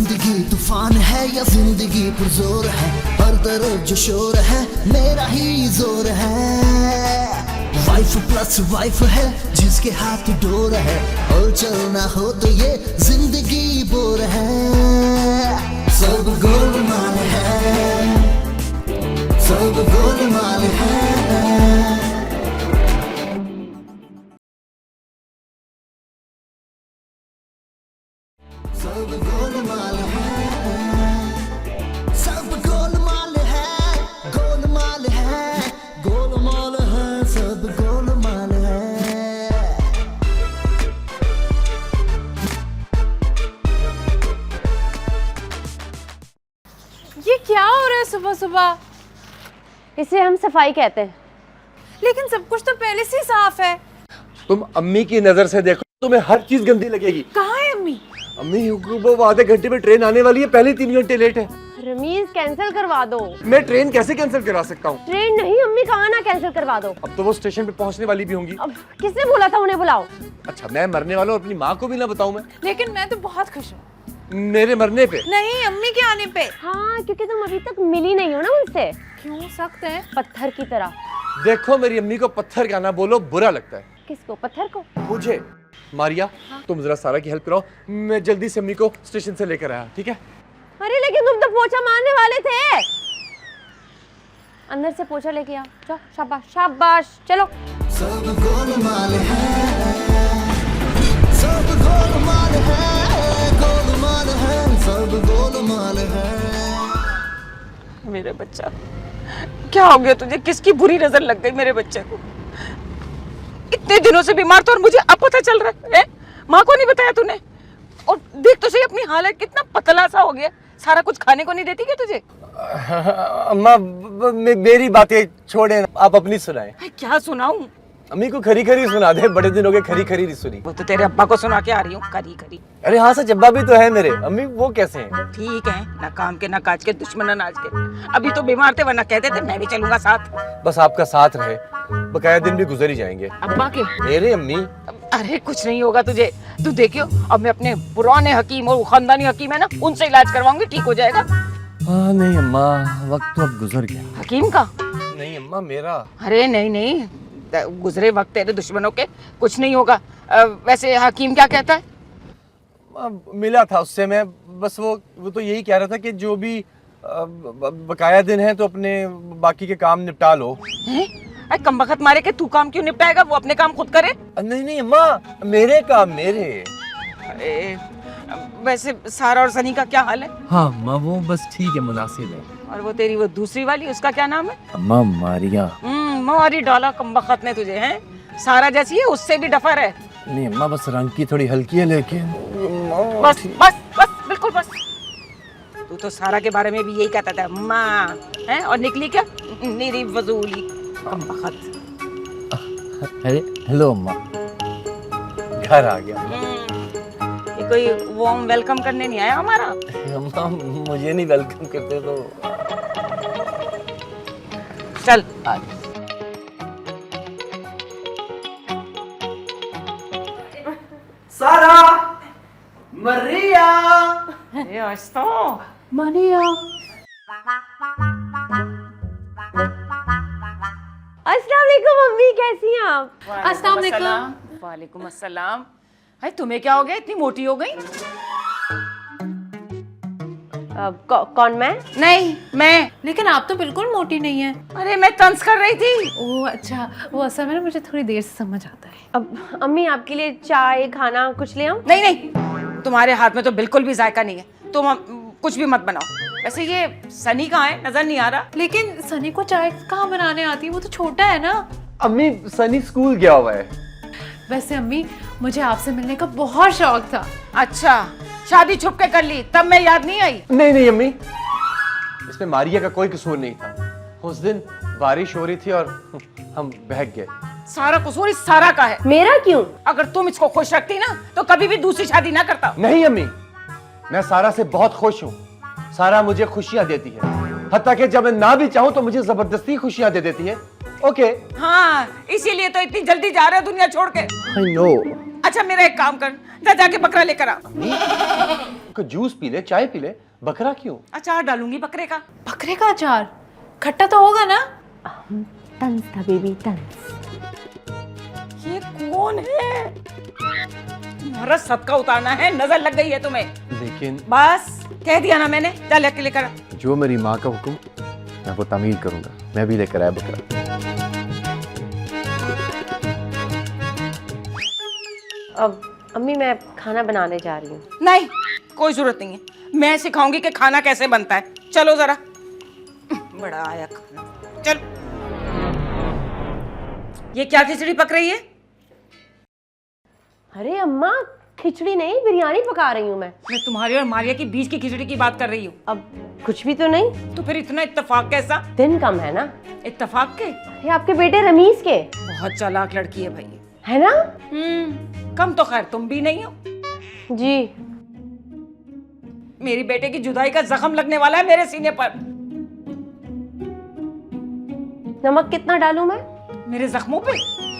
जिंदगी तूफान है या जिंदगी पुरजोर है, हर तरफ जो शोर है मेरा ही जोर है। वाइफ प्लस वाइफ है जिसके हाथ डोर है, और चलना हो तो ये जिंदगी बोर है। सब गोलमाल है, सब गोलमाल है। सब गोलमाल है, सब गोलमाल है, गोलमाल है, गोलमाल है, सब गोलमाल है। ये क्या हो रहा है सुबह सुबह? इसे हम सफाई कहते हैं। लेकिन सब कुछ तो पहले से ही साफ है। तुम अम्मी की नजर से देखो, तुम्हें हर चीज गंदी लगेगी। कहाँ है अम्मी? अम्मी वो आधे घंटे में ट्रेन आने वाली है, पहले 3 घंटे लेट है। रमीज कैंसिल करवा दो। मैं ट्रेन कैसे कैंसिल करा सकता हूँ? ट्रेन नहीं अम्मी, कहा ना कैंसिल करवा दो। अब तो वो स्टेशन पे पहुँचने वाली भी होंगी। अब किसने बोला था उन्हें बुलाओ? अच्छा, मैं मरने वाला हूँ, अपनी माँ को भी ना बताऊँ मैं? लेकिन मैं तो बहुत खुश हूँ। मेरे मरने पे? नहीं, अम्मी के आने पे। हाँ, क्योंकि तुम अभी तक मिली नहीं हो ना उनसे। क्यों? सख्त है पत्थर की तरह। देखो, मेरी अम्मी को पत्थर का ना बोलो, बुरा लगता है। किसको? पत्थर को? मुझे। मारिया, तुम जरा सारा की हेल्प कराओ, मैं जल्दी से अम्मी को स्टेशन से लेकर आया, ठीक है? अरे लेकिन तुम तो पोछा मारने वाले थे। अंदर से पोछा लेके आओ, जाओ। शाबाश शाबाश, चलो। सब गोलमाल है, सब गोलमाल है, गोलमाल है, सब गोलमाल है। मेरे बच्चा, क्या हो गया तुझे? किसकी बुरी नजर लग गई मेरे बच्चे को? इतने दिनों से बीमार था और मुझे अब पता चल रहा है? माँ को नहीं बताया तूने? और देख तो सही अपनी हालत, कितना पतला सा हो गया। सारा कुछ खाने को नहीं देती क्या तुझे? अम्मा, मेरी बातें छोड़े, आप अपनी सुनाएं। क्या सुनाऊं? अम्मी को खरी खरी सुना दे, बड़े दिन हो गए खरी खरी नहीं सुनी। वो तो तेरे अब्बा को सुना के आ रही हूँ, खरी खरी। अरे हाँ, सच अब्बा भी तो है मेरे। अम्मी वो कैसे हैं? ठीक है, ना काम के ना काज के, दुश्मन अनाज के। अभी तो बीमार थे, वरना कहते थे मैं भी चलूंगा साथ। बस आपका साथ रहे, बकाया दिन भी गुजर ही जाएंगे। अब्बा के? मेरे अम्मी। अरे कुछ नहीं होगा तुझे, तू देखियो। अब मैं अपने पुराने हकीम और खानदानी हकीम है ना, उनसे इलाज करवाऊंगी, ठीक हो जाएगा। हाँ नहीं अम्मा, वक्त तो अब गुजर गया। हकीम का? नहीं अम्मा, मेरा। अरे नहीं नहीं, गुजरे वक्त तेरे दुश्मनों के कुछ नहीं होगा। वैसे हकीम क्या कहता है? मिला था उससे मैं, बस वो तो यही कह रहा था कि जो भी बकाया दिन है तो अपने बाकी के काम निपटा लो। अरे कम वक्त मारे के तू काम क्यों निपटाएगा? वो अपने काम खुद करे। नहीं नहीं अम्मा, मेरे काम मेरे। अरे वैसे सारा और सनी का क्या हाल है? हाँ अम्मा, वो बस ठीक है, मुनासिब है। और वो तेरी वो दूसरी वाली, उसका क्या नाम है? अम्मा मारिया। मारी डाला कम वक्त ने तुझे, हैं? सारा जैसी है, उससे भी डफर है। नहीं अम्मा, बस रंग की थोड़ी हल्की है, लेकिन बस बस बस, बिल्कुल बस। तू तो सारा के बारे में भी यही कहता था माँ, हैं? और निकली क्या? निरी फजूली कम वक्त। अरे हेलो अम्मा, घर आ गया। ये कोई वार्म वेलकम करने नहीं आया हमारा? अम्मा मुझे नहीं वेलकम करते तो चल। सारा, मरिया। ये आज तो मारिया। अस्सलाम वालेकुम मम्मी, कैसी हैं आप? अस्सलाम वालेकुम। वालेकुम अस्सलाम। भाई तुम्हें क्या हो गया, इतनी मोटी हो गई? कौन, मैं? नहीं मैं। लेकिन आप तो बिल्कुल मोटी नहीं है। अरे मैं तंज कर रही थी। ओह अच्छा, वो असल में ना मुझे थोड़ी देर से समझ आता है। अब अम्मी आपके लिए चाय खाना कुछ ले आऊं? नहीं नहीं, तुम्हारे हाथ में तो बिल्कुल भी जायका नहीं है। तुम कुछ भी मत बनाओ। वैसे ये सनी कहाँ है, नजर नहीं आ रहा। लेकिन सनी को चाय कहाँ बनाने आती है? वो तो छोटा है ना। अम्मी, सनी स्कूल गया हुआ है। वैसे अम्मी, मुझे आपसे मिलने का बहुत शौक था। अच्छा, शादी छुप के कर ली, तब मैं याद नहीं आई? नहीं नहीं अम्मी, इसमें मारिया का कोई कसूर नहीं था। उस दिन बारिश हो रही थी और हम बहक गए। सारा कसूर इस सारा का है। मेरा क्यों? अगर तुम इसको खुश रखती ना, तो कभी भी दूसरी शादी ना करता। नहीं अम्मी, मैं सारा से बहुत खुश हूँ। सारा मुझे खुशियाँ देती है, हत्ता कि जब मैं ना भी चाहूँ तो मुझे जबरदस्ती खुशियाँ दे देती है। ओके। हाँ, इसीलिए तो इतनी जल्दी जा रहे हो दुनिया छोड़ के। I know. अच्छा मेरा एक काम कर, जा जाके बकरा लेकर आ। जूस पी ले, चाय पी ले, बकरा क्यों? अचार डालूंगी बकरे का। बकरे का अचार खट्टा तो होगा ना? तंस था बेबी, तंस। ये कौन है? तुम्हारा सदका उतारना है, नजर लग गई है तुम्हें। लेकिन बस कह दिया ना मैंने, जा लेके लेकर आ। जो मेरी माँ का हुक्म मैं वो तामील करूंगा। मैं भी लेकर आया बकरा। अब अम्मी मैं खाना बनाने जा रही हूँ। नहीं, कोई जरूरत नहीं है। मैं सिखाऊंगी कि खाना कैसे बनता है। चलो जरा। बड़ा आया खाना। चल। ये क्या खिचड़ी पक रही है? अरे अम्मा, खिचड़ी नहीं, बिरयानी पका रही हूँ मैं। मैं तुम्हारी और मारिया की बीच की खिचड़ी की बात कर रही हूँ। अब कुछ भी तो नहीं। तो फिर इतना इत्तेफाक कैसा? दिन कम है ना। इत्तेफाक के? अरे आपके बेटे रमीज के, बहुत चालाक लड़की है भाई। है ना? कम तो खैर तुम भी नहीं हो। जी। मेरी बेटे की जुदाई का जख्म लगने वाला है मेरे सीने पर। नमक कितना डालूं मैं? मेरे जख्मों पे?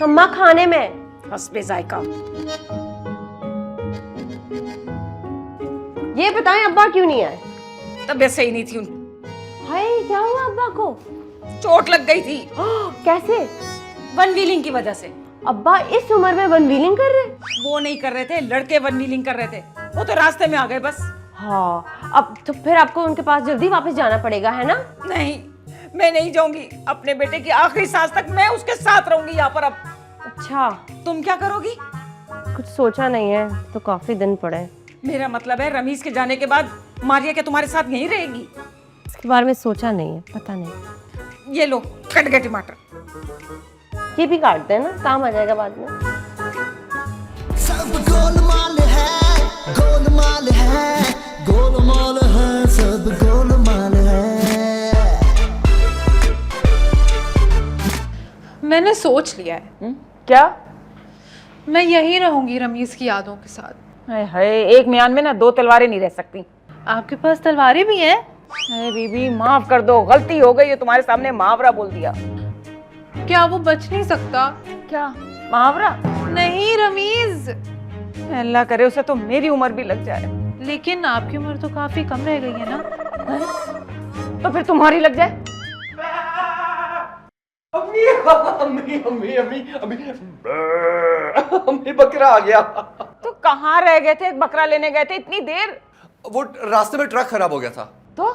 अम्मा खाने में। हस्बे जायका। ये बताएं अब्बा क्यों नहीं आए? तबीयत सही नहीं थी उनकी। हाय, क्या हुआ अब्बा को? चोट लग गई थी। कैसे? वन व्हीलिंग की वजह से। अब्बा इस उम्र में वन व्हीलिंग कर रहे? वो नहीं कर रहे थे, लड़के वन व्हीलिंग कर रहे थे। वो तो रास्ते में आ गए बस। हाँ, अब तो फिर आपको उनके पास जल्दी वापस जाना पड़ेगा, है ना? नहीं, मैं नहीं जाऊंगी। अपने बेटे की आखिरी सांस तक मैं उसके साथ रहूंगी यहाँ पर। अब अच्छा, तुम क्या करोगी? कुछ सोचा नहीं है, तो काफी दिन पड़े। मेरा मतलब है रमीज के जाने के बाद मारिया क्या तुम्हारे साथ यहीं रहेगी? इसके बारे में सोचा नहीं है, पता नहीं। ये लो, कट गए टमाटर। ये भी काट देना, काम आ जाएगा बाद में। सब गोलमाल है, गोलमाल है, गोलमाल है, सब गोलमाल है। मैंने सोच लिया है। क्या? मैं यहीं रहूंगी रमीज की यादों के साथ। हाय हाय, एक म्यान में ना दो तलवारें नहीं रह सकती। आपके पास तलवारें भी हैं? अरे बीबी माफ कर दो, गलती हो गई है, तुम्हारे सामने मुहावरा बोल दिया। क्या वो बच नहीं सकता? क्या मुहावरा? नहीं रमीज, अल्लाह करे उसे तो मेरी उम्र भी लग जाए। लेकिन आपकी उम्र तो काफी कम रह गई है ना। तो फिर तुम्हारी लग जाए। अम्मी अम्मी अम्मी अम्मी अम्मी अम्मी बकरा आ गया। तो कहाँ रह गए थे? एक बकरा लेने गए थे इतनी देर। वो रास्ते में ट्रक खराब हो गया था। तो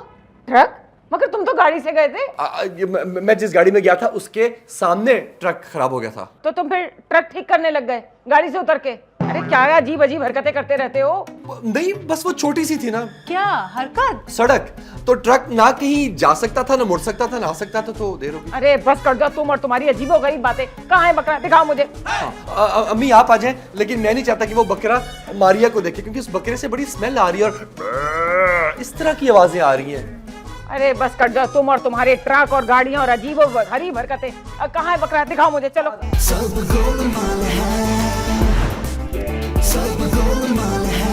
ट्रक? मगर तुम तो गाड़ी से गए थे। मैं जिस गाड़ी में गया था उसके सामने ट्रक खराब हो गया था। तो तुम फिर ट्रक ठीक करने लग गए गाड़ी से उतर के? अरे क्या अजीब अजीब हरकतें करते रहते हो। नहीं, बस वो छोटी सी थी ना क्या हरकत? सड़क, तो ट्रक ना कहीं जा सकता था, ना मुड़ सकता था, ना आ सकता था, तो देर हो गई। अरे बस कर दो तुम और तुम्हारी अजीब हो गई बातें। कहाँ है बकरा? दिखाओ मुझे। अम्मी आप आ जाएं, लेकिन मैं नहीं चाहता कि वो बकरा मारिया को देखे, क्योंकि उस बकरे से बड़ी स्मेल आ रही है और इस तरह की आवाजें आ रही हैं। अरे बस कर जाओ तुम और तुम्हारे ट्रक और गाड़ियां और अजीब हरी हरकतें। कहाँ है बकरा? दिखाओ मुझे, चलो। सब गोलमाल है, सब गोलमाल है।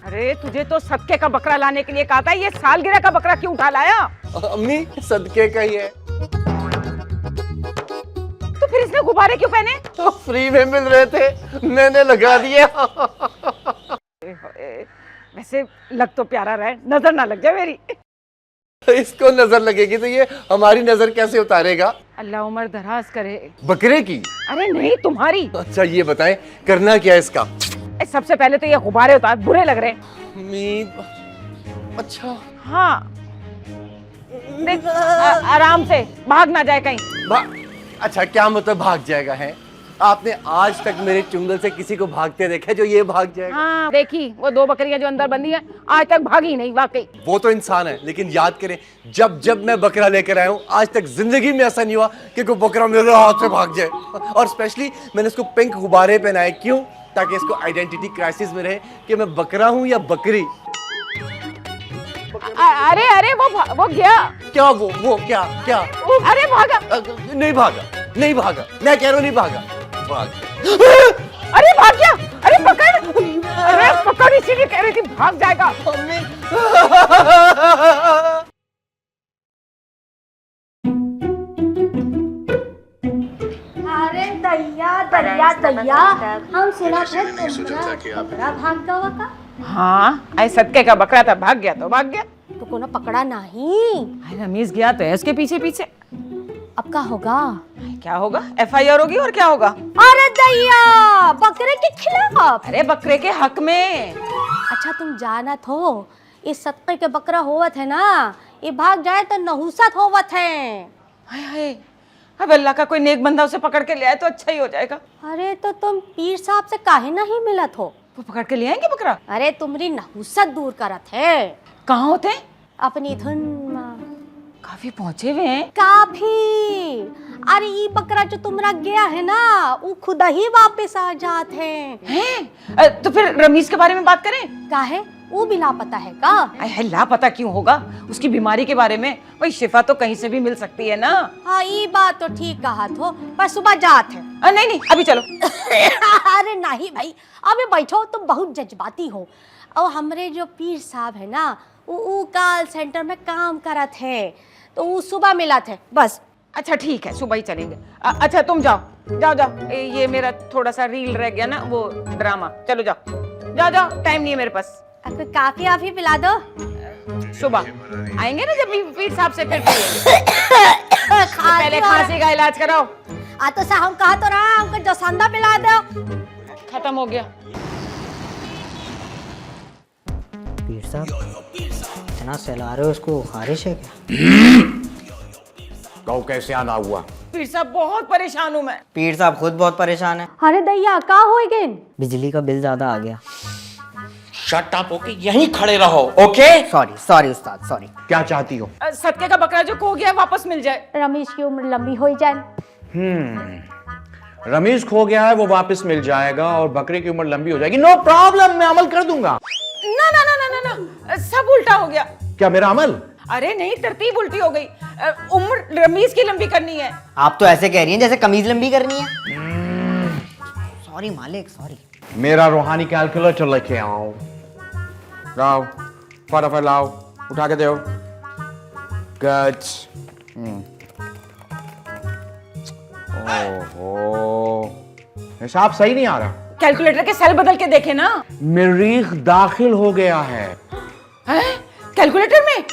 अरे तुझे तो सदके का बकरा लाने के लिए कहा था, ये सालगिरह का बकरा क्यों उठा लाया? अम्मी सदके का ही है। तो फिर इसने गुब्बारे क्यों पहने? तो फ्री में मिल रहे थे, मैंने लगा दिया। वैसे लग तो प्यारा रहा है, नजर ना लग जाए मेरी। इसको नजर लगेगी तो ये हमारी नजर कैसे उतारेगा? अल्लाह उम्र दराज करे। बकरे की? अरे नहीं, तुम्हारी। अच्छा ये बताएं करना क्या है इसका? सबसे पहले तो ये गुब्बारे उतार, बुरे लग रहे हैं। अम्मी अच्छा हाँ देख, आराम से, भाग ना जाए कहीं। अच्छा क्या मतलब भाग जाएगा है? आपने आज तक मेरे चुंगल से किसी को भागते देखा है जो ये भाग जाएगा? हाँ देखी, वो दो बकरियां जो अंदर बंधी हैं, आज तक भागी नहीं वाकई। वो तो इंसान है, लेकिन याद करें जब जब मैं बकरा लेकर आया हूँ आज तक जिंदगी में ऐसा नहीं हुआ कि कोई बकरा मेरे हाथ से भाग जाए। और स्पेशली मैंने इसको पिंक गुब्बारे पहनाए, क्यों? ताकि इसको आइडेंटिटी क्राइसिस में रहे कि मैं बकरा हूँ या बकरी। अरे अरे वो गया। क्या वो क्या क्या? अरे भागा। नहीं भागा, नहीं भागा, मैं कह रहा हूँ नहीं भागा, भाग। अरे भाग गया। अरे पकड़, अरे पकड़, इसीलिए कह रही थी भाग जाएगा। मम्मी दैया दैया हम सुना थे तुम्हारा बकरा भाग गवा का हाँ आई सदके का बकरा था, भाग गया तो भाग गया। तो कोनो पकड़ा नहीं। आई रमीज गया तो है उसके पीछे पीछे। अब का होगा? क्या होगा? FIR होगी और क्या होगा? अरे दैया बकरे के खिलाफ। अरे बकरे के हक में। अच्छा तुम जानत हो इस सदके के बकरा होवत है ना, ये भाग जाए तो नहुसत होवत है। हाय हाय, अब अल्लाह का कोई नेक बंदा उसे पकड़ के ले आए तो अच्छा ही हो जाएगा। अरे तो तुम पीर साहब से काहे नहीं मिलत हो? वो पकड़ के ले आएंगे बकरा? अरे तुम्हारी नहुसत दूर करत है। कहाँ होते? अपनी धुन में। काफी पहुंचे हुए हैं। काफी। अरे ये बकरा जो तुमरा गया है ना, वो खुद ही वापस आ जात है। तो फिर रमीज के बारे में बात करें? काहे? वो भी लापता है का? अरे लापता क्यों होगा? उसकी बीमारी के बारे में भाई शिफा तो कहीं से भी मिल सकती है ना। हाँ ये बात तो ठीक कहा तो, पर सुबह जात है। नहीं नहीं अभी चलो। अरे नहीं भाई अभी बैठो, तुम बहुत जज्बाती हो। और हमरे जो पीर साहब है ना, वो कॉल सेंटर में काम करत है, तो वो सुबह मिला थे बस। अच्छा ठीक है सुबह ही चलेंगे। अच्छा तुम जाओ जाओ जाओ, ये मेरा थोड़ा सा रील रह गया ना, वो ड्रामा। चलो जाओ जाओ जाओ, टाइम नहीं है मेरे पास। अब कोई काफी आफी पिला दो। सुबह आएंगे ना जब भी पीर साहब से फिर पहले खांसी का इलाज कराओ। तो सा हम कहा तो रहा हमको जसंदा पिला दो। खत्म हो गया। पीर साहब इतना सहला रहे हो, उसको खारिश है क्या? गाँव कैसे आना हुआ? पीर साहब बहुत परेशान हूँ मैं। पीर साहब खुद बहुत परेशान है। अरे दैया का हो गए? बिजली का बिल ज्यादा आ गया। शट अप होके यहीं खड़े रहो, ओके? सॉरी सॉरी उस्ताद सॉरी। क्या चाहती हो? सदके का बकरा जो खो गया वापस मिल जाए। रमेश की उम्र लंबी हो जाए। रमेश खो गया है, वो वापस मिल जाएगा और बकरे की उम्र लंबी हो जाएगी। नो प्रॉब्लम, मैं अमल कर दूंगा। ना ना ना ना ना ना, सब उल्टा हो गया। क्या मेरा अमल? अरे नहीं, तरतीब उल्टी हो गई। उम्र रमीज की लंबी करनी है। आप तो ऐसे कह रही हैं जैसे कमीज लंबी करनी है। सॉरी मालिक सॉरी। मेरा रूहानी कैलकुलेटर लेके आओ। लाओ फटाफट लाओ, उठा के दो। गुड। ओहो, हिसाब सही नहीं आ रहा। कैलकुलेटर के सेल बदल के देखे ना। मरीख दाखिल हो गया है। कैलकुलेटर में?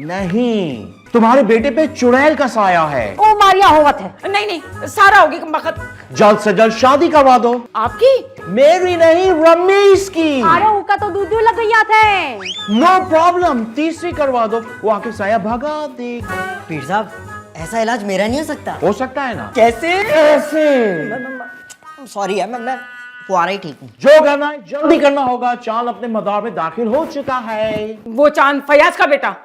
नहीं, तुम्हारे बेटे पे चुड़ैल का साया है। ओ मारिया होवत है। नहीं नहीं, सारा होगी वक्त। जल्द से जल्द शादी करवा दो। आपकी? मेरी नहीं, रमीज की। अरे उनका तो दूध लग गया था। नो प्रॉब्लम, तीसरी करवा दो, वो आके साया भगा देगा। पीर साहब ऐसा इलाज मेरा नहीं हो सकता? हो सकता है ना। कैसे? ऐसे। सॉरी है, मैं फुआरा ही ठीक हूँ। जो करना है जल्दी करना होगा, चांद अपने मदार में दाखिल हो चुका है। वो चांद फयाज का बेटा?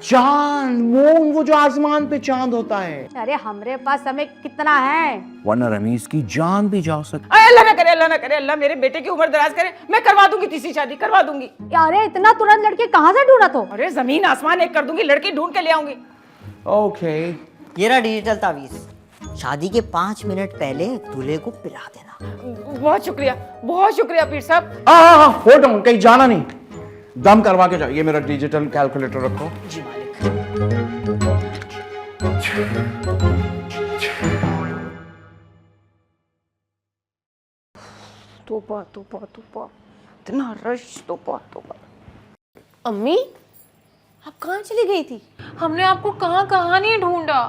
चांद, मून, वो जो आसमान पे चांद होता है। अरे हमरे पास समय कितना है? वरना रमीज की जान भी जा सकती। अल्लाह ना करे, अल्लाह ना करे, अल्लाह मेरे बेटे की उम्र दराज करे। मैं करवा दूंगी तीसरी शादी, करवा दूंगी। अरे इतना तुरंत लड़के कहाँ से ढूंढा तो? अरे जमीन आसमान एक कर दूंगी, लड़की ढूंढ के ले आऊंगी। ओके। ये रहा डिजिटल तावीज। शादी के 5 मिनट पहले दूल्हे को पिला देना। बहुत शुक्रिया, बहुत शुक्रिया पीर साहब। हाँ, होल्ड ऑन, कहीं जाना नहीं, दम करवा के जाओ। ये मेरा डिजिटल कैलकुलेटर रखो। जी मालिक। तोबा तोबा तोबा, इतना रश, तोबा तोबा। अम्मी आप कहाँ चली गई थी? हमने आपको कहाँ कहाँ नहीं ढूंढा।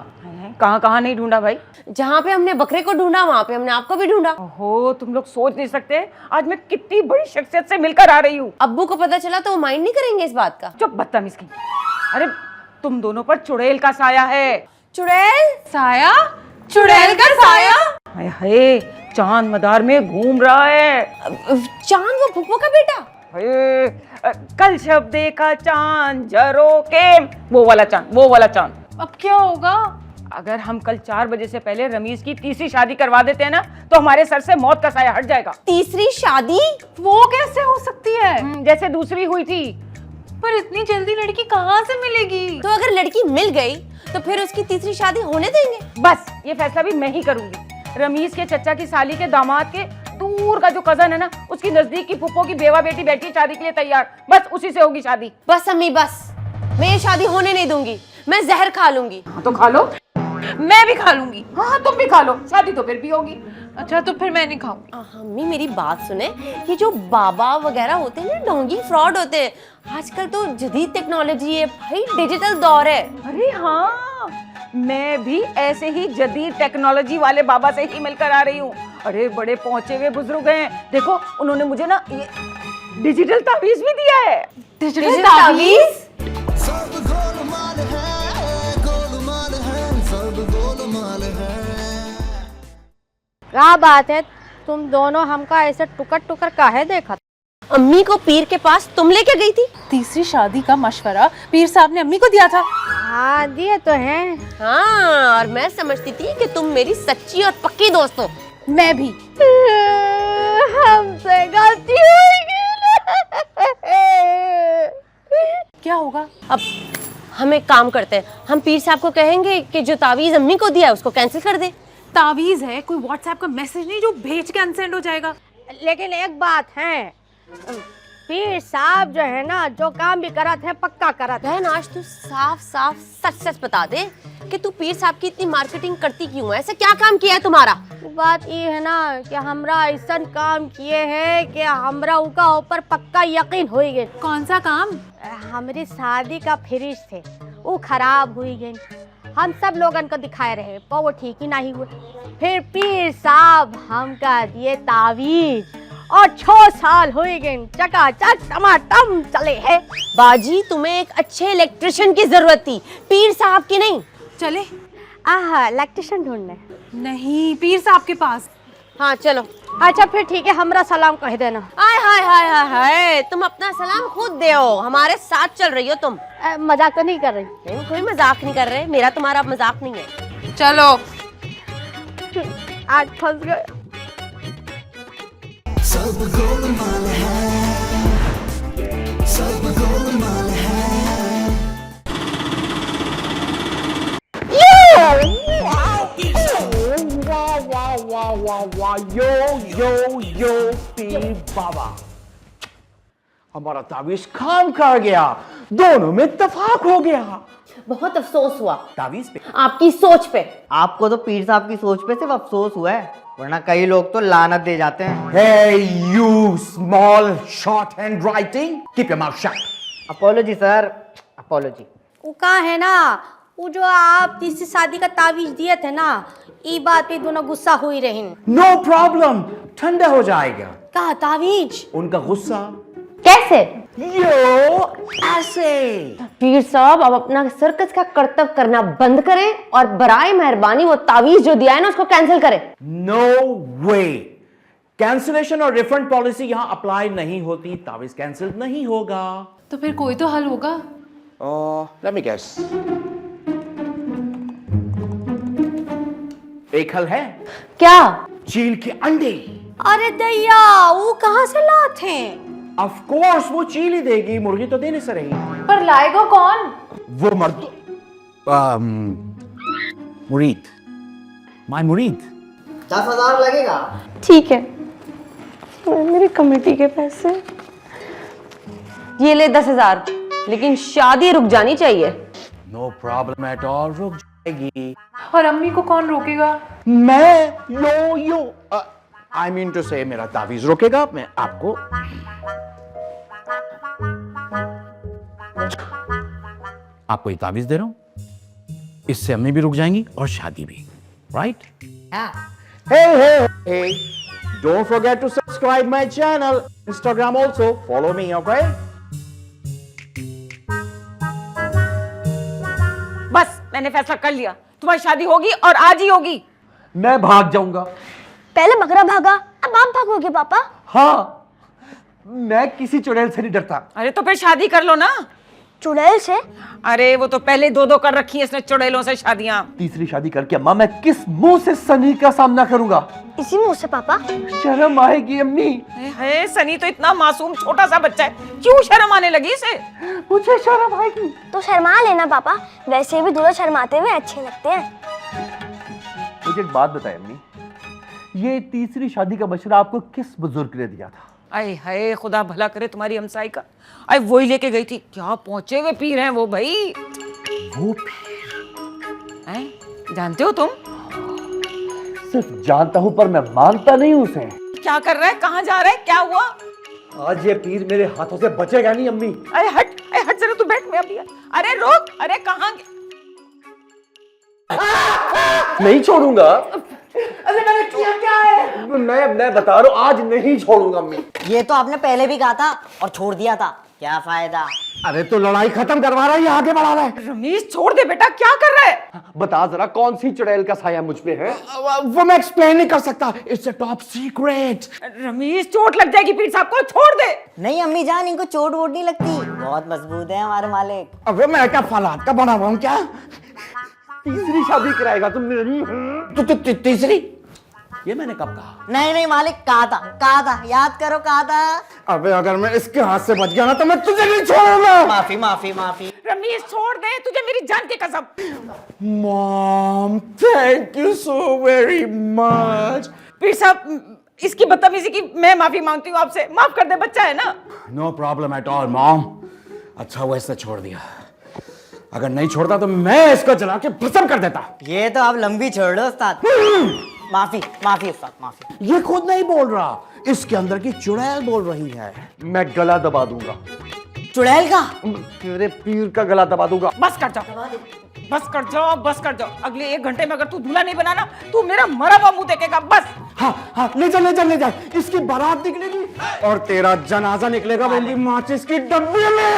कहाँ कहाँ नहीं ढूंढा भाई? जहाँ पे हमने बकरे को ढूंढा वहाँ पे हमने आपको भी ढूंढा। ओहो, तुम लोग सोच नहीं सकते आज मैं कितनी बड़ी शख्सियत से मिलकर आ रही हूँ। अब्बू को पता चला तो वो माइंड नहीं करेंगे इस बात का? चुप बदतमीज की। अरे तुम दोनों पर चुड़ैल का साया है। चुड़ैल? साया? चुड़ैल का साया? हाय हाय, चांद मदार में घूम रहा है। चांद वो फुप्पो का बेटा? कल शब देखा चांद जरो के, वो वाला चांद, वो वाला चांद। अब क्या होगा? अगर हम कल 4 बजे से पहले रमीज की तीसरी शादी करवा देते हैं ना, तो हमारे सर से मौत का साया हट जाएगा। तीसरी शादी? वो कैसे हो सकती है? जैसे दूसरी हुई थी। पर इतनी जल्दी लड़की कहाँ से मिलेगी? तो अगर लड़की मिल गई तो फिर उसकी तीसरी शादी होने देंगे? बस ये फैसला भी मैं ही करूंगी। रमीज के चचा की साली के दामाद के दूर का जो कजन है ना, उसकी नजदीक की फुप्पो की बेवा बेटी बैठी है शादी के लिए तैयार, बस उसी से होगी शादी। बस अम्मी बस, मैं ये शादी होने नहीं दूंगी, मैं जहर खा लूंगी। हाँ तो खा लो। मैं भी खा लूंगी। हाँ तुम भी खा लो, शादी तो फिर भी होगी। अच्छा तो फिर मैं नहीं खाऊं। अम्मी मेरी बात सुने, ये जो बाबा वगैरह होते हैं ना, ढोंगी फ्रॉड होते हैं। आजकल तो जदीद टेक्नोलॉजी है भाई, डिजिटल दौर है। अरे हाँ, मैं भी ऐसे ही जदीद टेक्नोलॉजी वाले बाबा से ही मिलकर आ रही हूँ। अरे बड़े पहुंचे हुए बुजुर्ग हैं, देखो उन्होंने मुझे ना ये डिजिटल तावीज भी दिया है। डिजिटल तावीज? सब गोलमाल है, गोलमाल है, सब गोलमाल है। क्या बात है, तुम दोनों हमका ऐसे टुकर टुकर काहे देखा? अम्मी को पीर के पास तुम लेके गई थी? तीसरी शादी का मशवरा पीर साहब ने अम्मी को दिया था। हाँ दिए तो हैं। हाँ, और मैं समझती थी कि तुम मेरी सच्ची और पक्की दोस्त हो। मैं भी। हमसे गलती हुई। क्या होगा? अब हम एक काम करते हैं, हम पीर साहब को कहेंगे कि जो तावीज अम्मी को दिया है उसको कैंसिल कर दे। तावीज है, कोई व्हाट्सएप का मैसेज नहीं जो भेज के अनसेंड हो जाएगा। लेकिन एक बात है, पीर साहब जो है ना, जो काम भी करत है पक्का करत है। बहन आज तू साफ साफ सच सच बता दे कि तू पीर साहब की इतनी मार्केटिंग करती क्यों है? ऐसा क्या काम किया है तुम्हारा? बात ये है ना कि हमरा ऐसा काम किए हैं कि हमरा उनका ऊपर पक्का यकीन हो गए। कौन सा काम? हमारी शादी का फ्रिज थे, वो खराब हुई गई। हम सब लोगन को दिखाए रहे पर वो ठीक ही नहीं हुए। फिर पीर साहब हमका दिए तावीज और 6 साल हो गए, चकाचक टमाटम चले है। बाजी तुम्हें एक अच्छे इलेक्ट्रिशियन की जरूरत थी, पीर साहब की नहीं। चले? इलेक्ट्रिशियन ढूंढने? नहीं, पीर साहब के पास। हाँ चलो। अच्छा फिर ठीक है, हमरा सलाम कह देना। हाय हाय हाय हाय हाय, तुम अपना सलाम खुद दे, हमारे साथ चल रही हो तुम। मजाक तो नहीं कर रही? नहीं, कोई मजाक नहीं कर रहे, मेरा तुम्हारा मजाक नहीं है। चलो। आज फंस गए। सब गोलमाल है, सब गोलमाल है। यो पीर बाबा, हमारा तावीज काम कर गया, दोनों में इत्तेफाक हो गया। बहुत अफसोस हुआ तावीज पे, आपकी सोच पे। आपको तो पीर साहब की सोच पे सिर्फ अफसोस हुआ है, वरना कई लोग तो लानत दे जाते हैं। Hey you small short handwriting, keep your mouth shut. Apology sir, apology. वो कहाँ है ना, वो जो आप तीसरी शादी का तावीज दिए थे ना, ई बात पे दोनों गुस्सा हुई रही। No problem, ठंडा हो जाएगा। कहा तावीज? उनका गुस्सा कैसे? यो ऐसे। पीर साहब अब अपना सर्कस का कर्तव्य करना बंद करें और बराए मेहरबानी वो तावीज जो दिया है ना उसको कैंसिल करें। No way, कैंसिलेशन और रिफंड पॉलिसी यहाँ अप्लाई नहीं होती, तावीज कैंसिल नहीं होगा। तो फिर कोई तो हल होगा। Let me guess. एक हल है। क्या? चील के अंडे। अरे दैया, वो कहाँ से लाते? Of course, वो चील ही देगी, मुर्गी तो देने से रही। पर लाएगा कौन? वो मर्द मुरीद, माय मुरीद। 10,000 लगेगा। ठीक है, मेरी कमेटी के पैसे ये ले 10,000, लेकिन शादी रुक जानी चाहिए। नो प्रॉब्लम एट ऑल, रुक जाएगी। और अम्मी को कौन रोकेगा? मैं यो आई मीन टू से मेरा तावीज रोकेगा, मैं आपको आपको ये तावीज दे रहा हूं, इससे अम्मी भी रुक जाएंगी और शादी भी, right? Hey, don't forget to subscribe my channel, Instagram also, follow me, okay? बस मैंने फैसला कर लिया, तुम्हारी शादी होगी और आज ही होगी। मैं भाग जाऊंगा। पहले बकरा भागा, अब आप भागोगे पापा? हाँ, मैं किसी चुड़ैल से नहीं डरता। अरे तो फिर शादी कर लो ना। चुड़ैल से? अरे वो तो पहले 2-2 कर रखी है इसने चुड़ैलों से शादियां। तीसरी शादी करके अम्मा मैं किस मुंह से सनी का सामना करूंगा? इसी मुंह से पापा। शर्म आएगी अम्मी। है सनी तो इतना मासूम छोटा सा बच्चा है, क्यों शर्म आने लगी इसे? मुझे शर्म आएगी। तो शर्मा लेना पापा, वैसे भी दूल्हा शर्माते हुए अच्छे लगते हैं। मुझे एक बात बताए अम्मी, ये तीसरी शादी का मशवरा आपको किस बुजुर्ग ने दिया था? अरे हाय, खुदा भला करे तुम्हारी हमसाई का। अरे वही लेके गई थी, क्या पहुंचे हुए पीर हैं वो भाई। वो पीर हैं? जानते हो तुम सिर्फ जानता हूँ पर मैं मानता नहीं हूँ उसे। क्या कर रहा है, कहाँ जा रहा है, क्या हुआ? आज ये पीर मेरे हाथों से बचेगा नहीं अम्मी। अरे हट जरा, तू बैठ, मैं अभी। अरे रोक, अरे कहाँ नहीं छोड़ूंगा। अरे मैंने किया क्या है? मैं बता रहा हूँ, आज नहीं छोड़ूंगा अम्मी। ये तो आपने पहले भी कहा था और छोड़ दिया था, क्या फायदा? अरे तो लड़ाई खत्म करवा रहा है या आगे बढ़ा रहा है? रमेश छोड़ दे बेटा, क्या कर रहा है? बता जरा कौन सी चुड़ैल का साया मुझ पे है? वो मैं एक्सप्लेन नहीं कर सकता, it's a top secret. Ramesh चोट लग जाएगी पीर साहब को, छोड़ दे। नहीं अम्मी जान, इनको चोट वोट नहीं लगती, बहुत मजबूत है हमारे मालिक। अबे मैं क्या फलाद का बना हुआ हूँ क्या? तीसरी शादी कराएगा तुम मेरी? तो तीसरी? ये मैंने कब कहा? नहीं मालिक, कहा था, याद करो, कहा था। अबे अगर मैं इसके हाथ से बच गया ना तो मैं तुझे नहीं छोड़ूंगा। माफी। रमेश छोड़ दे, तुझे मेरी जान की कसम। Mom thank you so very much. पीर साहब, इसकी बदतमीजी की मैं माफी मांगती हूँ आपसे, माफ कर दे, बच्चा है ना। No problem at all mom. अच्छा हुआ इसने छोड़ दिया, अगर नहीं छोड़ता तो मैं इसको जला के भस्म कर देता। ये तो आप लंबी छोड़ दो उस्ताद। माफी उस्ताद, माफी। ये खुद नहीं बोल रहा, इसके अंदर की चुड़ैल बोल रही है। मैं गला दबा दूंगा, चुड़ैल का? तेरे पीर का गला दबा दूंगा। बस कर जाओ। अगले 1 घंटे में अगर तू दूल्हा नहीं बनाना, तू मेरा मरा हुआ मुंह देखेगा, बस। हाँ, ले जा। इसकी बारात निकलेगी और तेरा जनाजा निकलेगा मेरी माचिस की डब्बी में।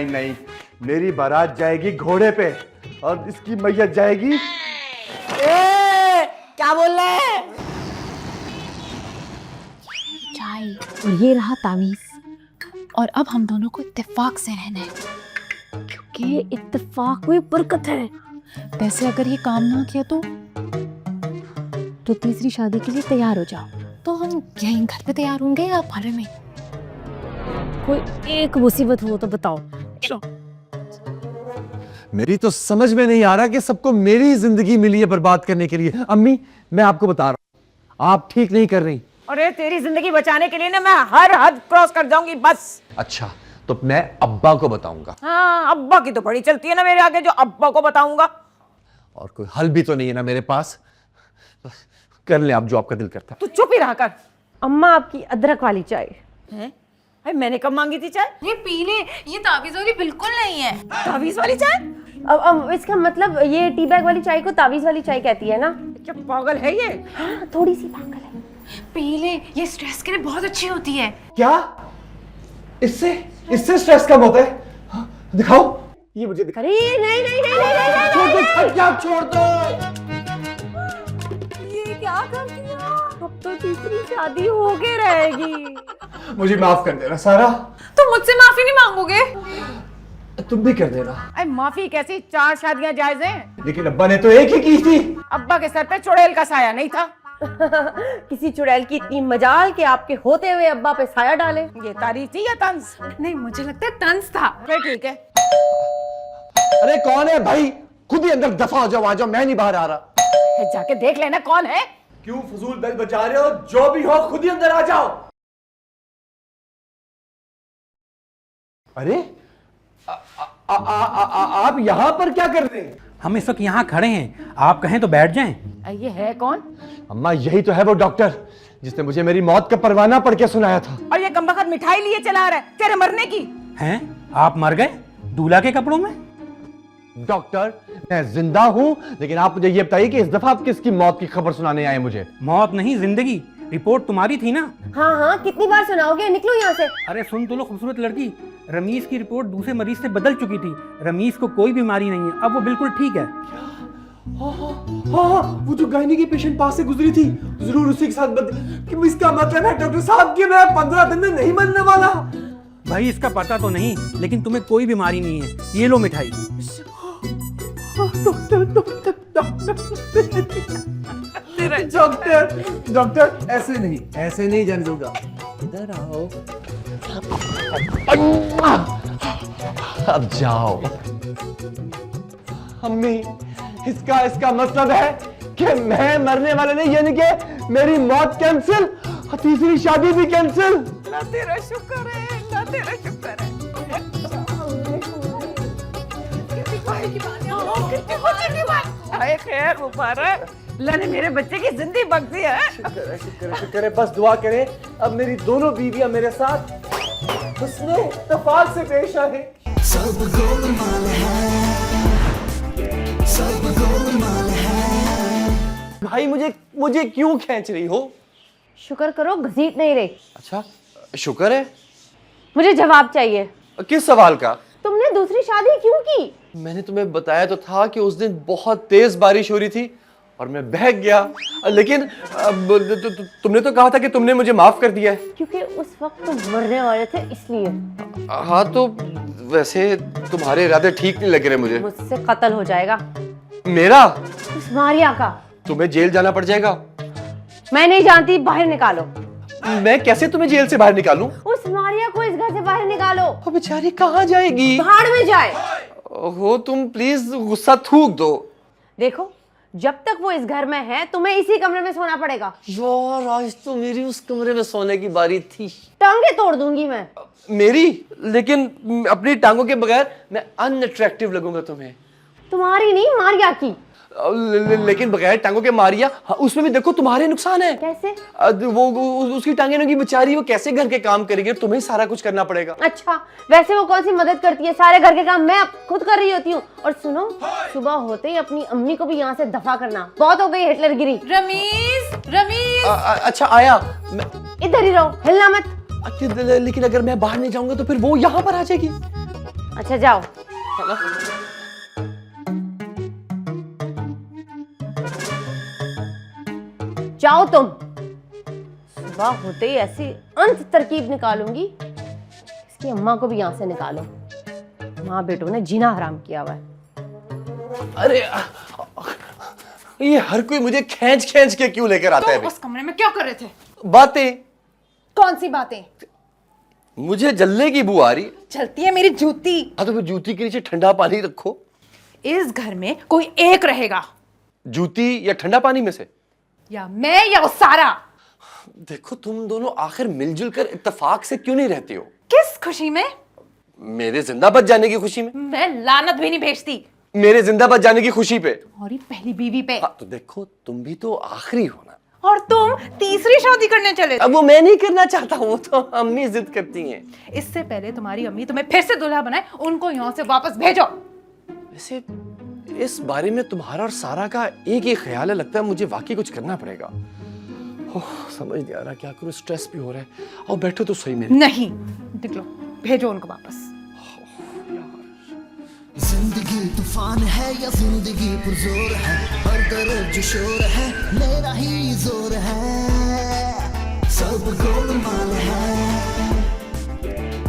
नहीं, मेरी बारात जाएगी घोड़े पे और इसकी मैयत जाएगी। क्या बोल रहे हैं? चाय और ये रहा तावीज, और अब हम दोनों को इत्तेफाक से रहना है, क्योंकि इत्तेफाक में बरकत है। वैसे अगर ये काम ना किया तो तीसरी शादी के लिए तैयार हो जाओ। तो हम यहीं घर पे तैयार होंगे या बाहर में? कोई एक मुसीबत हो तो बताओ। मेरी तो समझ में नहीं आ रहा कि सबको मेरी जिंदगी मिली है बर्बाद करने के लिए। अम्मी मैं आपको बता रहा हूं, आप ठीक नहीं कर रही। अरे तेरी जिंदगी बचाने के लिए ना मैं हर हद क्रॉस कर जाऊंगी, बस। अच्छा तो मैं अब्बा को बताऊंगा। हाँ, अब्बा की तो बड़ी चलती है ना मेरे आगे, जो अब्बा को बताऊंगा। और कोई हल भी तो नहीं है ना मेरे पास। कर ले आप जो आपका दिल करता। तू चुप ही रहा कर। अम्मा आपकी अदरक वाली चाय। हैं? अरे मैंने कब मांगी थी चाय? ये पी ले, ये तावीज वाली बिल्कुल नहीं है। तावीज वाली चाय? अब इसका मतलब ये टी बैग वाली चाय को तावीज वाली चाय कहती है ना? क्या पागल है ये? हाँ, थोड़ी सी पागल है। पी ले, ये स्ट्रेस के लिए बहुत अच्छी होती है। क्या इससे स्ट्रेस कम होता है? हाँ, दिखाओ। ये मुझे दिखा। अरे नहीं। छोड़ दो। ये क्या कर दिया? अब तो तीसरी शादी हो के रहेगी। मुझे माफ कर देना सारा। तुम मुझसे माफी नहीं मांगोगे? तुम भी कर देना। अरे माफी कैसी, 4 शादियां जायज हैं। लेकिन अब्बा ने तो एक ही की थी। अब्बा के सर पे चुड़ैल का साया नहीं था। किसी चुड़ैल की इतनी मजाल कि आपके होते हुए अब्बा पे साया डाले। ये तारीफ थी या तंज? नहीं, मुझे लगता है तंज था। फिर ठीक है। अरे कौन है भाई? खुद ही अंदर दफा हो जाओ, आ जाओ, मैं नहीं बाहर आ रहा। जाके देख लेना कौन है। क्यों फजूल बेल बजा रहे हो? जो भी हो खुद ही अंदर आ जाओ। अरे आप यहाँ पर क्या कर रहे हैं? हम इस वक्त यहाँ खड़े हैं, आप कहें तो बैठ जाएं। ये है कौन? अम्मा यही तो है वो डॉक्टर जिसने मुझे मेरी मौत का परवाना पढ़ के सुनाया था। और ये कमबख्त मिठाई लिए चला रहा है तेरे मरने की। हैं? आप मर गए दूल्हा के कपड़ों में? डॉक्टर मैं जिंदा हूँ, लेकिन आप मुझे ये बताइए कि इस दफा आप किसकी मौत की खबर सुनाने आए मुझे? मौत नहीं, जिंदगी। रिपोर्ट तुम्हारी थी ना? हाँ, कितनी बार सुनाओगे? निकलो यहाँ से। अरे सुन तो लो खूबसूरत लड़की, रमीज की रिपोर्ट दूसरे मरीज से बदल चुकी थी। रमीज को कोई बीमारी नहीं है, अब वो बिल्कुल ठीक है। हाँ, वो जो गायनी की पेशेंट पास से गुजरी थी, जरूर उसी के साथ कि इसका मतलब है डॉक्टर साहब कि मैं 15 दिन में नहीं मरने वाला। भाई इसका पता तो नहीं, लेकिन तुम्हें कोई बीमारी नहीं है। ये लो मिठाई। डॉक्टर ऐसे नहीं जाने दूंगा। इधर आओ। अब जाओ। अम्मी इसका मतलब है कि मैं मरने वाला नहीं, यानी कि मेरी मौत कैंसिल और तीसरी शादी भी कैंसिल। ना तेरा शुक्र है, ना तेरा शुक्र है। कितनी खुशी की बात। हाय खैर मुबारक, अल्लाह ने मेरे बच्चे की जिंदगी बख्श दी है। शुक्र है, बस दुआ करें अब मेरी दोनों बीवियां मेरे साथ हुस्न इत्तेफाक से पेश आए। सब गोलमाल है, सब गोलमाल है। भाई मुझे क्यों खींच रही हो? शुक्र करो घसीट नहीं रही। अच्छा शुक्र है। मुझे जवाब चाहिए। किस सवाल का? तुमने दूसरी शादी क्यों की? मैंने तुम्हें बताया तो था कि उस दिन बहुत तेज बारिश हो रही थी और मैं बहक गया, लेकिन तुमने तो कहा था कि तुमने मुझे माफ कर दिया है। क्योंकि उस वक्त तुम मरने वाले थे इसलिए। हाँ तो वैसे तुम्हारे इरादे ठीक नहीं लग रहे मुझे। मुझसे कत्ल हो जाएगा। मेरा? उस मारिया का। तुम्हें जेल जाना पड़ जाएगा। मैं नहीं जानती, बाहर निकालो। मैं कैसे तुम्हें जेल से बाहर निकालूं? उस मारिया को इस घर से बाहर निकालो। वो बेचारी कहाँ जाएगी? भाड़ में जाए। ओहो तुम प्लीज गुस्सा थूक दो। देखो जब तक वो इस घर में है तुम्हें इसी कमरे में सोना पड़ेगा। यार आज तो मेरी उस कमरे में सोने की बारी थी। टांगे तोड़ दूंगी मैं। मेरी? लेकिन अपनी टांगों के बगैर मैं अनअट्रैक्टिव लगूंगा तुम्हें। तुम्हारी नहीं, मारिया की। लेकिन बगैर टांगों के मारिया, उसमें भी देखो तुम्हारे नुकसान है। कैसे? वो उसकी टांगे की बेचारी, वो कैसे घर के काम करेगी? तुम्हें सारा कुछ करना पड़ेगा। अच्छा वैसे वो कौन सी मदद करती है? सारे घर के काम मैं खुद कर रही होती हूँ। और सुनो, सुबह होते ही अपनी अम्मी को भी यहाँ से दफा करना। बहुत हो गई हिटलर गिरी। रमीज अच्छा आया, इधर ही रहो, हिलना मत। लेकिन अगर मैं बाहर नहीं जाऊंगा तो फिर वो यहाँ पर आ जाएगी। अच्छा जाओ। जाओ तुम। सुबह होते ही ऐसी अंत तरकीब निकालूंगी, इसकी अम्मा को भी यहाँ से निकालो। माँ बेटों ने जीना हराम किया हुआ है। अरे ये हर कोई मुझे खींच के क्यों लेकर आता है? उस कमरे में क्या कर रहे थे? बातें। कौन सी बातें? मुझे जलने की बू आ रही। चलती है मेरी जूती। हाँ तो फिर जूती के नीचे ठंडा पानी रखो। इस घर में कोई एक रहेगा। जूती या ठंडा पानी में से? या मैं या वो सारा। देखो तुम दोनों आखिर मिलजुल कर इत्तेफाक से क्यों नहीं रहती हो? किस खुशी में? मेरे जिंदा बच जाने की खुशी में। मैं लानत भी नहीं भेजती। मेरे जिंदा बच जाने की खुशी पे। और ये पहली बीवी पे। हाँ, तो देखो तुम भी तो आखिरी हो ना। और तुम तीसरी शादी करने चले। अब वो मैं नहीं करना चाहता, वो तो अम्मी जिद करती हैं। इससे पहले तुम्हारी अम्मी तुम्हें फिर से दूल्हा बनाए, उनको यहाँ से वापस भेजो। वैसे इस बारे में तुम्हारा और सारा का एक ही ख्याल है, लगता है मुझे वाकई कुछ करना पड़ेगा। ओह समझ नहीं आ रहा क्या करूं, स्ट्रेस भी हो रहा है। और बैठो तो सही मेरे। नहीं निकलो, भेजो उनको वापस। जिंदगी तूफान है या जिंदगी पुरजोर है, हर तरफ जो शोर है मेरा ही जोर है। सब गोलमाल है,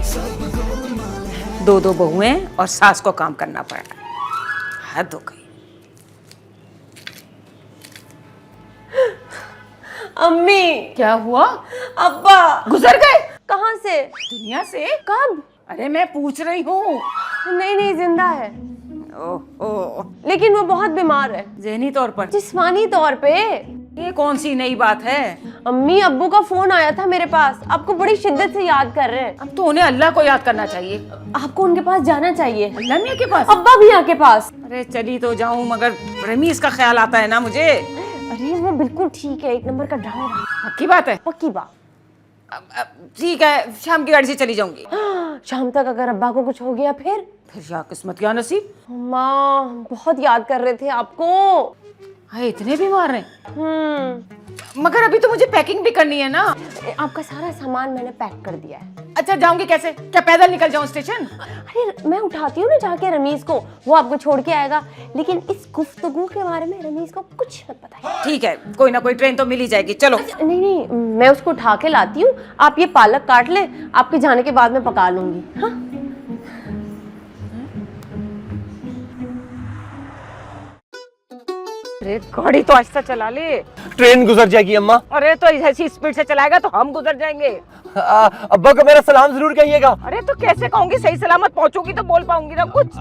सब गोलमाल है। दो बहुएं और सास को काम करना पड़ रहा है। हद हो गई। अम्मी। क्या हुआ? अब्बा गुजर गए? कहाँ से? दुनिया से? कब? अरे मैं पूछ रही हूँ। नहीं जिंदा है। ओह लेकिन वो बहुत बीमार है। ज़हनी तौर पर? जिस्मानी तौर पे। ये कौन सी नई बात है? अम्मी अब्बू का फोन आया था मेरे पास, आपको बड़ी शिद्दत से याद कर रहे हैं। अब तो उन्हें अल्लाह को याद करना चाहिए। आपको उनके पास जाना चाहिए। अल्लाह मियां के पास? अब्बा भैया के पास। अरे चली तो जाऊं, मगर रमीज का ख्याल आता है ना मुझे। अरे वो बिल्कुल ठीक है, एक नंबर का ड्राइवर। पक्की बात है? पक्की बात। ठीक है, शाम की गाड़ी से चली जाऊंगी। शाम तक अगर अब्बा को कुछ हो गया फिर या किस्मत क्या नसीब। माँ बहुत याद कर रहे थे आपको। हाँ इतने बीमार हैं? मगर अभी तो मुझे पैकिंग भी करनी है ना। आपका सारा सामान मैंने पैक कर दिया है। अच्छा जाऊंगी कैसे? क्या पैदल निकल जाऊं स्टेशन? अरे मैं उठाती हूँ ना जाके रमीज को, वो आपको छोड़ के आएगा। लेकिन इस गुफ्तगू के बारे में रमीज को कुछ मत बताइए। ठीक है, कोई ना कोई ट्रेन तो मिल ही जाएगी। चलो। नहीं मैं उसको उठा के लाती हूँ, आप ये पालक काट ले, आपके जाने के बाद मैं पका लूंगी। हाँ अरे गाड़ी तो आहिस्ता चला ले। ट्रेन गुजर जाएगी अम्मा। अरे तो ऐसी स्पीड से चलाएगा तो हम गुजर जाएंगे। अब्बा को मेरा सलाम जरूर कहिएगा। अरे तो कैसे कहूंगी? सही सलामत पहुंचूंगी तो बोल पाऊंगी ना कुछ।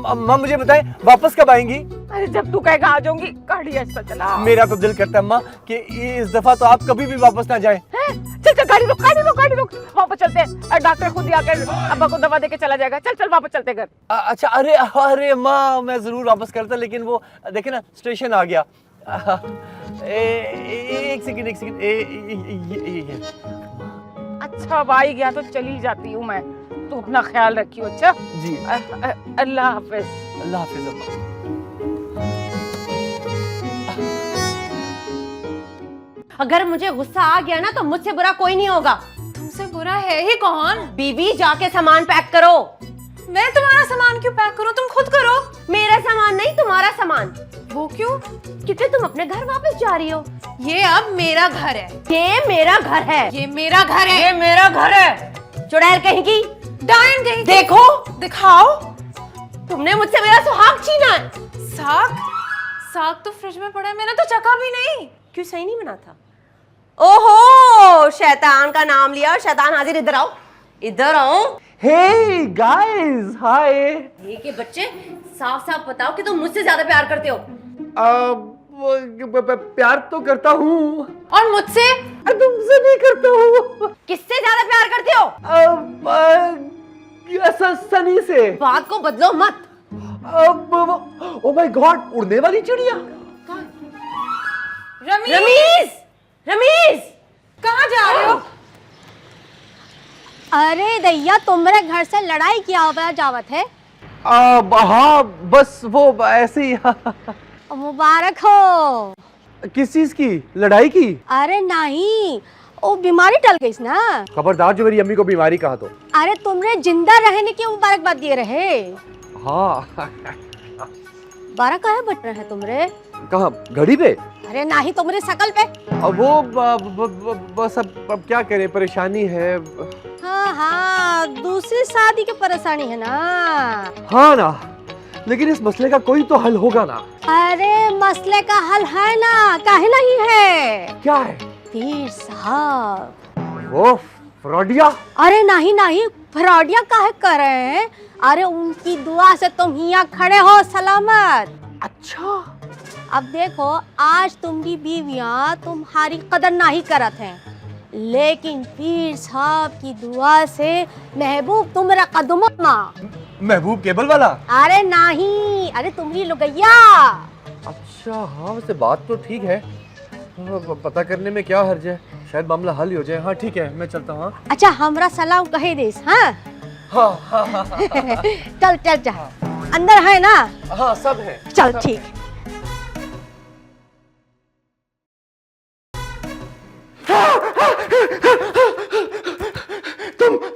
अम्मा मुझे बताएं वापस कब आएंगी? अरे जब तू कहेगा आ जाऊंगी, गाड़ी ऐसा चला। मेरा तो दिल करता है अम्मा कि इस दफा तो आप कभी भी वापस ना जाएं। चल चल, गाड़ी रोक, गाड़ी रोक, गाड़ी रोक, वापस चलते हैं। डॉक्टर खुद ही आकर अब्बा को दवा देके चला जाएगा। चल चल, वापस चलते घर। अच्छा, अरे अरे अम्मा, मैं जरूर वापस करता, लेकिन वो देखे ना स्टेशन आ गया। एक सेकंड, एक सेकंड। ये अच्छा भाई, गया तो चली जाती हूँ मैं, तू अपना ख्याल रखियो। अच्छा जी, अल्लाह हाफिज। अल्लाह हाफिज अम्मा। अगर मुझे गुस्सा आ गया ना तो मुझसे बुरा कोई नहीं होगा। तुमसे बुरा है ही कौन? बीबी, जाके सामान पैक करो। मैं तुम्हारा सामान क्यों पैक करूं? तुम खुद करो। मेरा सामान नहीं, तुम्हारा सामान। वो क्यों? क्योंकि तुम अपने घर वापस जा रही हो। ये अब मेरा घर है। ये मेरा घर है। ये मेरा घर है। ये मेरा घर है। चुड़ैल कहीं की, डायन कहीं की। देखो, दिखाओ। तुमने मुझसे मेरा सुहाग छीना है। साग? साग तो फ्रिज में पड़ा है, मैंने तो चखा भी नहीं। क्यों सही नहीं बना था? ओहो, शैतान का नाम लिया और शैतान हाजिर। इधर आओ, इधर आओ। हे गाइस, हाय। ये के बच्चे, साफ साफ बताओ कि तुम मुझसे ज्यादा प्यार करते हो। प्यार तो करता हूँ। और मुझसे? तुमसे भी करता हूँ। किससे ज्यादा प्यार करते हो? सनी से। बात को बदलो मत। ओ माय गॉड, उड़ने वाली चिड़िया। रमीज, रमीज, कहाँ जा रहे हो? अरे दैया, तुम्हारे घर से लड़ाई की आवाज आवत है। हाँ, बस वो ऐसे ही। मुबारक हो। किस चीज की? लड़ाई की? अरे नहीं, वो बीमारी टल गई ना। खबरदार जो मेरी अम्मी को बीमारी कहा तो। अरे तुमने जिंदा रहने की मुबारकबाद दिए रहे। हाँ। 12 काहे बट रहे तुमरे? कहाँ, घड़ी पे? अरे नहीं, तुमरे शकल पे। अब वो बस अब क्या करें, परेशानी है। हाँ हाँ, दूसरी शादी की परेशानी है ना। हाँ ना, लेकिन इस मसले का कोई तो हल होगा ना। अरे मसले का हल है ना, काहे नहीं है? क्या है? पीर साहब। वो फ्रॉडिया? अरे नहीं नहीं, फ्रॉडिया काहे कर रहे हैं? अरे उनकी दुआ से तुम यहाँ खड़े हो सलामत। अच्छा, अब देखो, आज तुम्हारी बीवियां तुम्हारी कदर नहीं करत हैं, लेकिन पीर साहब की दुआ से महबूब तुम्हारा कदमों में। महबूब केबल वाला? अरे नहीं, अरे तुम्हारी लुगैया। अच्छा हाँ, वैसे बात तो ठीक है, पता करने में क्या हर्ज है, शायद मामला हल हो जाए। हाँ ठीक है, मैं चलता हूँ। अच्छा, हमरा सलाम कहे देस। हाँ हाँ हाँ हाँ। चल चल जा, अंदर है ना? हाँ सब है। चल ठीक है।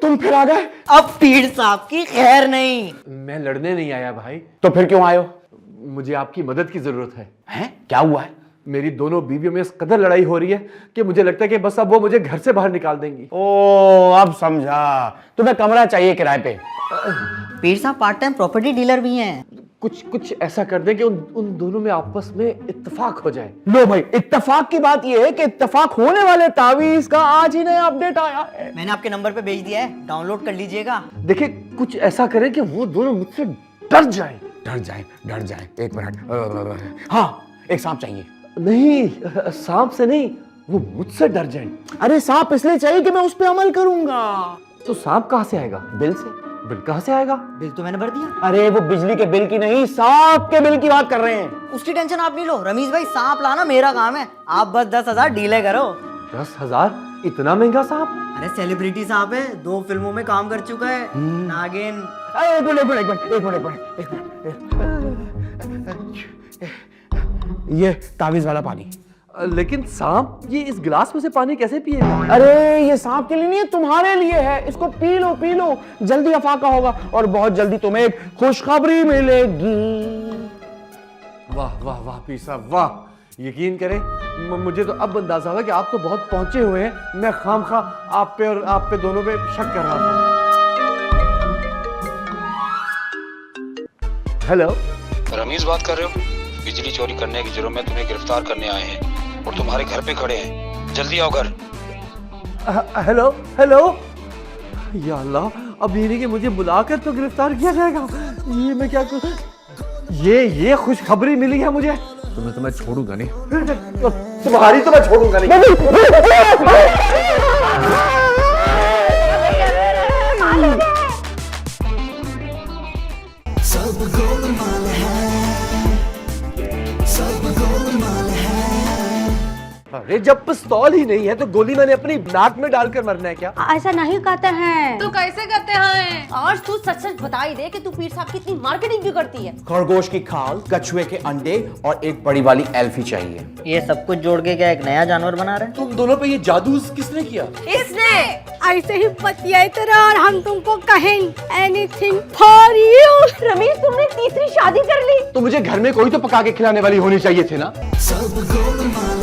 तुम फिर आ गए? अब पीर साहब की खैर नहीं। मैं लड़ने नहीं आया भाई। तो फिर क्यों आए हो? मुझे आपकी मदद की जरूरत है। हैं? क्या हुआ है? मेरी दोनों बीवियों में इस कदर लड़ाई हो रही है कि मुझे लगता है कि बस अब वो मुझे घर से बाहर निकाल देंगी। ओ, अब समझा। तुम्हें कमरा चाहिए किराए पे? पीर साहब पार्ट टाइम प्रॉपर्टी डीलर भी हैं। कुछ ऐसा कर दें कि उन दोनों में आपस में इत्तेफाक हो जाए। लो भाई, इत्तेफाक की बात यह है कि इत्तेफाक होने वाले तावीज का आज ही नया अपडेट आया है। मैंने आपके नंबर पे भेज दिया है, डाउनलोड कर लीजिएगा। देखिए, कुछ ऐसा करें कि वो दोनों मुझसे डर जाएं। डर जाए। एक मिनट। हाँ, एक सांप चाहिए। नहीं, सांप से नहीं, वो मुझसे डर जाए। अरे सांप इसलिए चाहिए कि मैं उस पर अमल करूंगा। तो सांप कहाँ से आएगा? बिल से। बिल कहाँ से आएगा? बिल तो मैंने भर दिया। अरे वो बिजली के बिल की नहीं, सांप के बिल की बात कर रहे हैं। उसकी टेंशन आप नहीं लो रमीज भाई, सांप लाना मेरा काम है, आप बस 10,000 डीले करो। 10,000? इतना महंगा सांप? अरे सेलिब्रिटी सांप है, 2 फिल्मों में काम कर चुका है। नागिन। एक मिनट। ये तावीज वाला पानी। लेकिन सांप ये इस गिलास में से पानी कैसे पिएगा? अरे ये सांप के लिए नहीं है, तुम्हारे लिए है। इसको पी लो, जल्दी अफाका होगा और बहुत जल्दी तुम्हें एक खुशखबरी मिलेगी। वाह पीर साहब, वाह। यकीन करें, मुझे तो अब अंदाजा हुआ कि आप तो बहुत पहुंचे हुए हैं। मैं खामखा आप पे और आप पे दोनों पे शक कर रहा था। हेलो, रमीज बात कर रहे हो? बिजली चोरी करने के जुर्म में तुम्हें गिरफ्तार करने आए हैं और तुम्हारे घर पे खड़े हैं, जल्दी आओ घर। हेलो। या अल्लाह, अब ये नहीं कि मुझे बुलाकर तो गिरफ्तार किया जाएगा। ये मैं क्या करूं? ये खुशखबरी मिली है मुझे। तो मैं छोड़ूंगा नहीं। तुम्हारी तो मैं छोड़ूंगा नहीं। सब गोलमाल है, सब गोलमाल है। अरे जब पिस्तौल ही नहीं है तो गोली मैंने अपनी नाक में डालकर मरना है क्या? ऐसा नहीं कहते हैं। तो कैसे करते हैं? आज तू सच सच बता ही दे कि तू पीर साहब कितनी मार्केटिंग भी करती है। खरगोश की खाल, कछुए के अंडे और एक बड़ी वाली एल्फी चाहिए। ये सब कुछ जोड़ के क्या एक नया जानवर बना रहे हैं? तुम दोनों पे ये जादू किसने किया? इसने ऐसे ही बतियाते रहो और हम तुमको कहें एनीथिंग फॉर यू। रमेश तुमने तीसरी शादी कर ली। तो मुझे घर में कोई तो पका के खिलाने वाली होनी चाहिए थी ना। सब गोलमाल